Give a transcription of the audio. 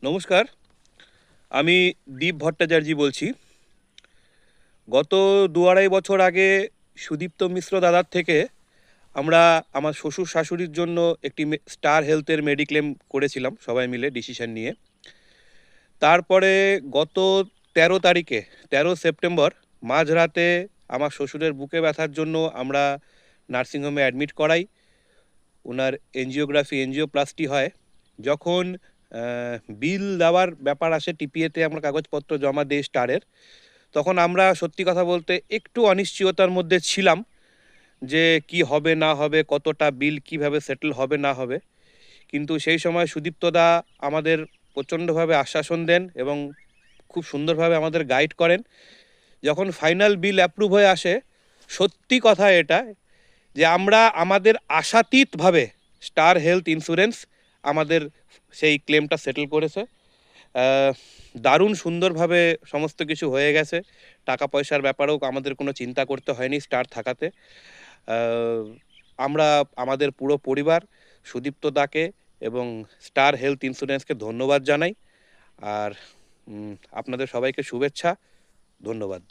নমস্কার, আমি দীপ ভট্টাচার্যি বলছি। গত ২-২.৫ বছর আগে সুদীপ্ত মিশ্র দাদার থেকে আমরা আমার শ্বশুর শাশুড়ির জন্য একটি স্টার হেলথের মেডিক্লেম করেছিলাম সবাই মিলে ডিসিশন নিয়ে। তারপরে গত ১৩ তারিখে ১৩ সেপ্টেম্বর মাঝরাতে আমার শ্বশুরের বুকে ব্যথার জন্য আমরা নার্সিংহোমে অ্যাডমিট করাই। ওনার এনজিওপ্লাস্টি হয়। যখন বিল দেওয়ার ব্যাপার আসে, টিপিএতে আমরা কাগজপত্র জমা দিই স্টারের, তখন আমরা সত্যি কথা বলতে একটু অনিশ্চয়তার মধ্যে ছিলাম যে কি হবে না হবে, কতটা বিল কিভাবে সেটেল হবে না হবে। কিন্তু সেই সময় সুদীপ্তদা আমাদের প্রচণ্ডভাবে আশ্বাসন দেন এবং খুব সুন্দরভাবে আমাদের গাইড করেন। যখন ফাইনাল বিল অ্যাপ্রুভ হয়ে আসে, সত্যি কথা এটা যে আমরা আমাদের আশাতীতভাবে স্টার হেলথ ইন্স্যুরেন্স আমাদের সেই ক্লেমটা সেটেল করেছে। দারুণ সুন্দরভাবে সমস্ত কিছু হয়ে গেছে। টাকা পয়সার ব্যাপারেও আমাদের কোনো চিন্তা করতে হয়নি স্টার থাকাতে। আমরা আমাদের পুরো পরিবার সুদীপ্ত দাকে এবং স্টার হেলথ ইন্স্যুরেন্সকে ধন্যবাদ জানাই। আর আপনাদের সবাইকে শুভেচ্ছা, ধন্যবাদ।